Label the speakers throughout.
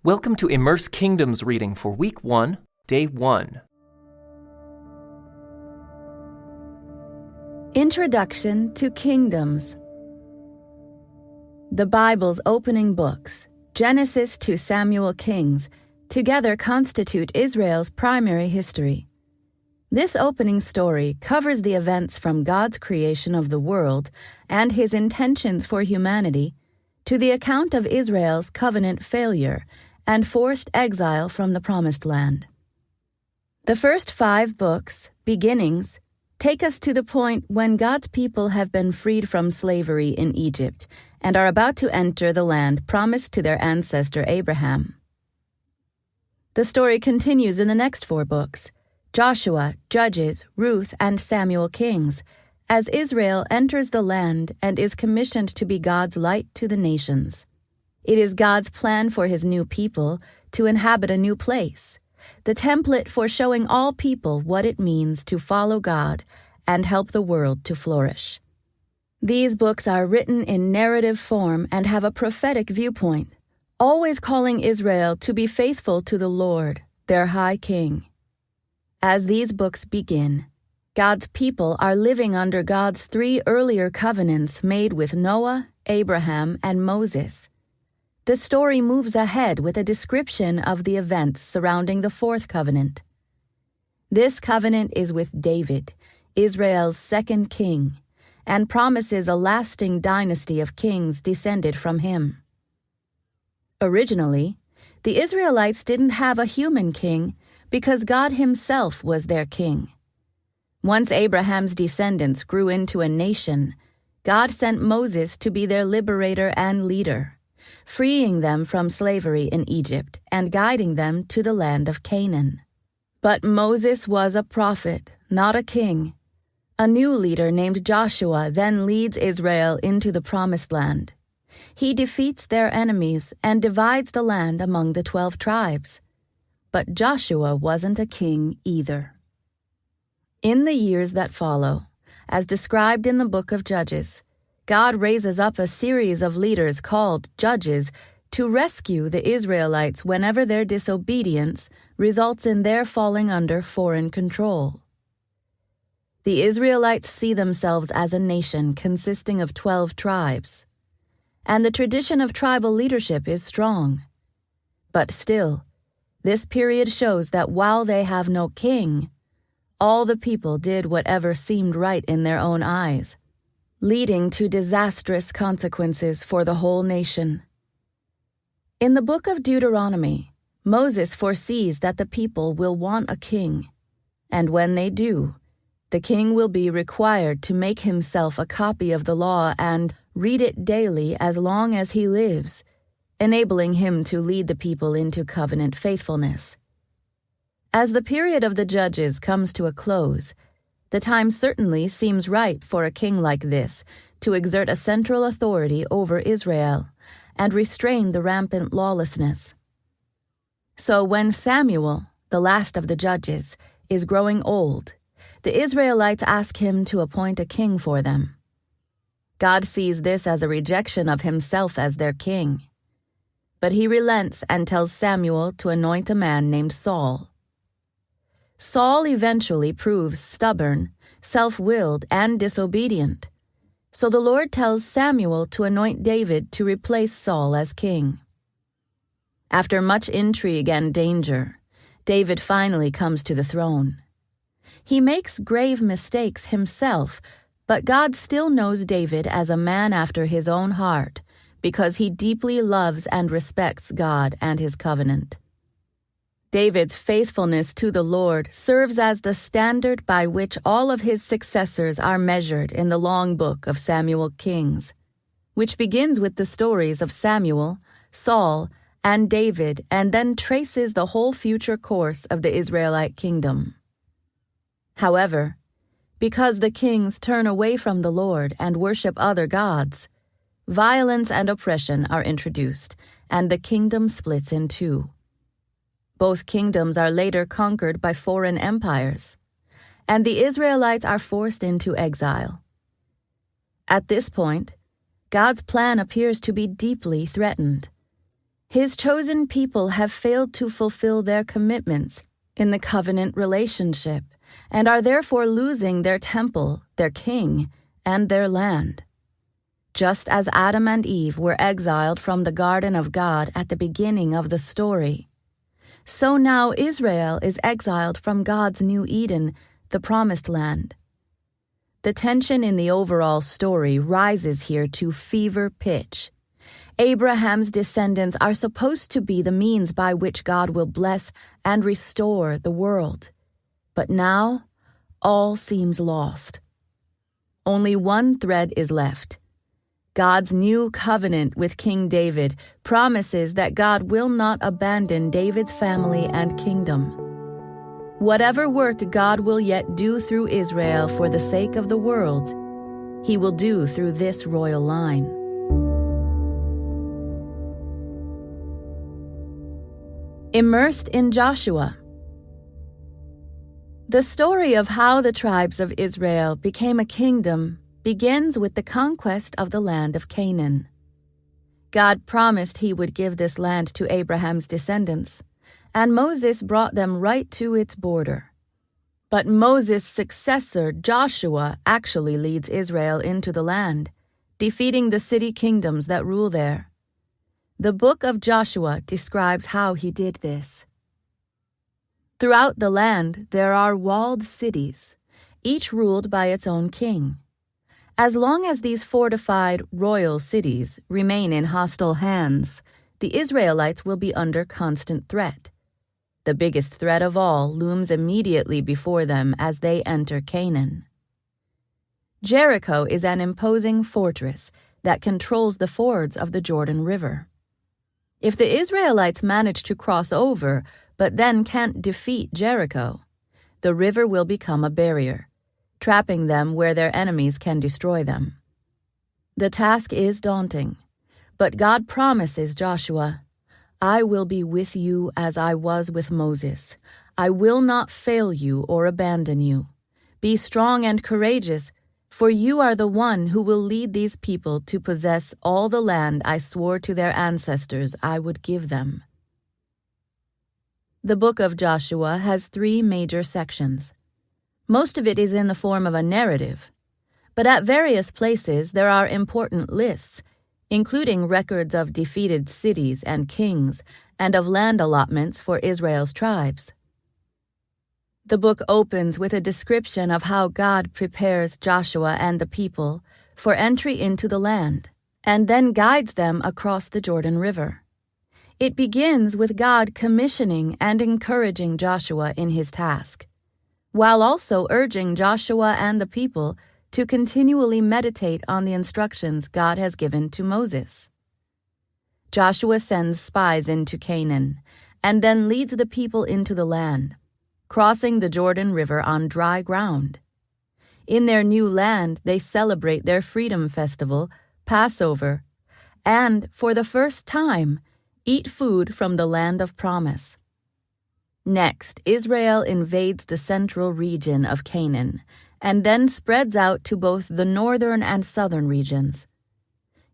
Speaker 1: Welcome to Immerse Kingdoms reading for Week 1, Day 1.
Speaker 2: Introduction to Kingdoms. The Bible's opening books, Genesis to Samuel Kings, together constitute Israel's primary history. This opening story covers the events from God's creation of the world and his intentions for humanity to the account of Israel's covenant failure and forced exile from the Promised Land. The first 5 books, beginnings, take us to the point when God's people have been freed from slavery in Egypt and are about to enter the land promised to their ancestor Abraham. The story continues in the next 4 books, Joshua, Judges, Ruth, and Samuel Kings, as Israel enters the land and is commissioned to be God's light to the nations. It is God's plan for his new people to inhabit a new place, the template for showing all people what it means to follow God and help the world to flourish. These books are written in narrative form and have a prophetic viewpoint, always calling Israel to be faithful to the Lord, their high king. As these books begin, God's people are living under God's 3 earlier covenants made with Noah, Abraham, and Moses. The story moves ahead with a description of the events surrounding the 4th covenant. This covenant is with David, Israel's 2nd king, and promises a lasting dynasty of kings descended from him. Originally, the Israelites didn't have a human king because God himself was their king. Once Abraham's descendants grew into a nation, God sent Moses to be their liberator and leader, freeing them from slavery in Egypt and guiding them to the land of Canaan. But Moses was a prophet, not a king. A new leader named Joshua then leads Israel into the Promised Land. He defeats their enemies and divides the land among the 12 tribes. But Joshua wasn't a king either. In the years that follow, as described in the book of Judges, God raises up a series of leaders called judges to rescue the Israelites whenever their disobedience results in their falling under foreign control. The Israelites see themselves as a nation consisting of 12 tribes, and the tradition of tribal leadership is strong. But still, this period shows that while they have no king, all the people did whatever seemed right in their own eyes, leading to disastrous consequences for the whole nation. In the book of Deuteronomy, Moses foresees that the people will want a king, and when they do, the king will be required to make himself a copy of the law and read it daily as long as he lives, enabling him to lead the people into covenant faithfulness. As the period of the judges comes to a close, the time certainly seems right for a king like this to exert a central authority over Israel and restrain the rampant lawlessness. So when Samuel, the last of the judges, is growing old, the Israelites ask him to appoint a king for them. God sees this as a rejection of himself as their king. But he relents and tells Samuel to anoint a man named Saul. Saul eventually proves stubborn, self-willed, and disobedient. So the Lord tells Samuel to anoint David to replace Saul as king. After much intrigue and danger, David finally comes to the throne. He makes grave mistakes himself, but God still knows David as a man after his own heart because he deeply loves and respects God and his covenant. David's faithfulness to the Lord serves as the standard by which all of his successors are measured in the long book of Samuel Kings, which begins with the stories of Samuel, Saul, and David, and then traces the whole future course of the Israelite kingdom. However, because the kings turn away from the Lord and worship other gods, violence and oppression are introduced, and the kingdom splits in 2. Both kingdoms are later conquered by foreign empires, and the Israelites are forced into exile. At this point, God's plan appears to be deeply threatened. His chosen people have failed to fulfill their commitments in the covenant relationship and are therefore losing their temple, their king, and their land. Just as Adam and Eve were exiled from the garden of God at the beginning of the story, so now Israel is exiled from God's new Eden, the Promised Land. The tension in the overall story rises here to fever pitch. Abraham's descendants are supposed to be the means by which God will bless and restore the world. But now, all seems lost. Only one thread is left. God's new covenant with King David promises that God will not abandon David's family and kingdom. Whatever work God will yet do through Israel for the sake of the world, He will do through this royal line. Immersed in Joshua. The story of how the tribes of Israel became a kingdom begins with the conquest of the land of Canaan. God promised He would give this land to Abraham's descendants, and Moses brought them right to its border. But Moses' successor, Joshua, actually leads Israel into the land, defeating the city kingdoms that rule there. The book of Joshua describes how he did this. Throughout the land, there are walled cities, each ruled by its own king. As long as these fortified royal cities remain in hostile hands, the Israelites will be under constant threat. The biggest threat of all looms immediately before them as they enter Canaan. Jericho is an imposing fortress that controls the fords of the Jordan River. If the Israelites manage to cross over, but then can't defeat Jericho, the river will become a barrier, trapping them where their enemies can destroy them. The task is daunting, but God promises Joshua, "I will be with you as I was with Moses. I will not fail you or abandon you. Be strong and courageous, for you are the one who will lead these people to possess all the land I swore to their ancestors I would give them." The book of Joshua has 3 major sections. Most of it is in the form of a narrative, but at various places there are important lists, including records of defeated cities and kings and of land allotments for Israel's tribes. The book opens with a description of how God prepares Joshua and the people for entry into the land, and then guides them across the Jordan River. It begins with God commissioning and encouraging Joshua in his task, while also urging Joshua and the people to continually meditate on the instructions God has given to Moses. Joshua sends spies into Canaan, and then leads the people into the land, crossing the Jordan River on dry ground. In their new land, they celebrate their Freedom Festival, Passover, and, for the first time, eat food from the land of promise. Next, Israel invades the central region of Canaan, and then spreads out to both the northern and southern regions.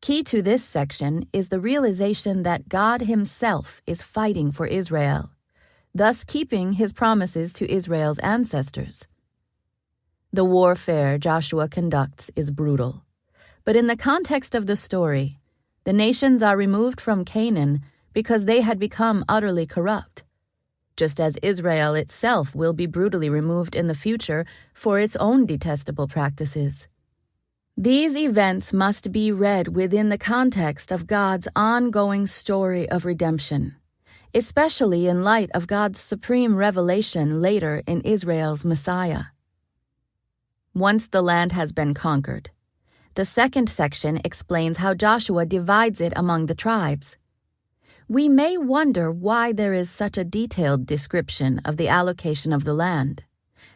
Speaker 2: Key to this section is the realization that God Himself is fighting for Israel, thus keeping His promises to Israel's ancestors. The warfare Joshua conducts is brutal, but in the context of the story, the nations are removed from Canaan because they had become utterly corrupt, just as Israel itself will be brutally removed in the future for its own detestable practices. These events must be read within the context of God's ongoing story of redemption, especially in light of God's supreme revelation later in Israel's Messiah. Once the land has been conquered, the second section explains how Joshua divides it among the tribes. We may wonder why there is such a detailed description of the allocation of the land,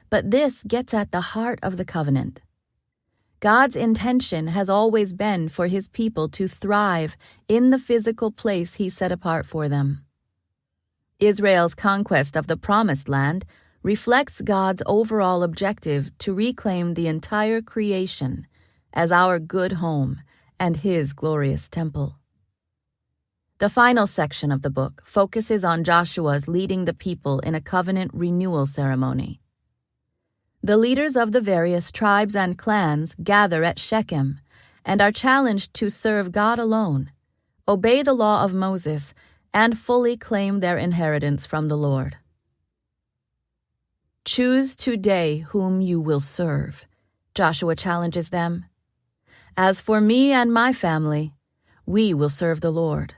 Speaker 2: but this gets at the heart of the covenant. God's intention has always been for His people to thrive in the physical place He set apart for them. Israel's conquest of the Promised Land reflects God's overall objective to reclaim the entire creation as our good home and His glorious temple. The final section of the book focuses on Joshua's leading the people in a covenant renewal ceremony. The leaders of the various tribes and clans gather at Shechem and are challenged to serve God alone, obey the law of Moses, and fully claim their inheritance from the Lord. Choose today whom you will serve, Joshua challenges them. As for me and my family, we will serve the Lord.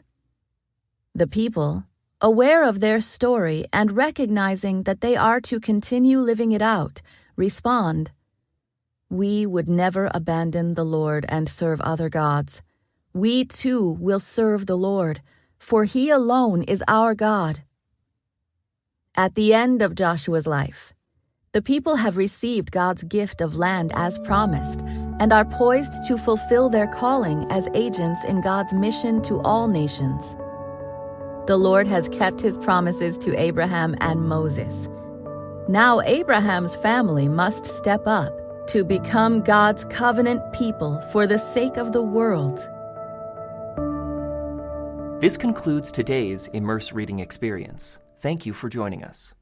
Speaker 2: The people, aware of their story and recognizing that they are to continue living it out, respond, "We would never abandon the Lord and serve other gods. We too will serve the Lord, for He alone is our God." At the end of Joshua's life, the people have received God's gift of land as promised and are poised to fulfill their calling as agents in God's mission to all nations. The Lord has kept His promises to Abraham and Moses. Now Abraham's family must step up to become God's covenant people for the sake of the world.
Speaker 1: This concludes today's Immerse reading experience. Thank you for joining us.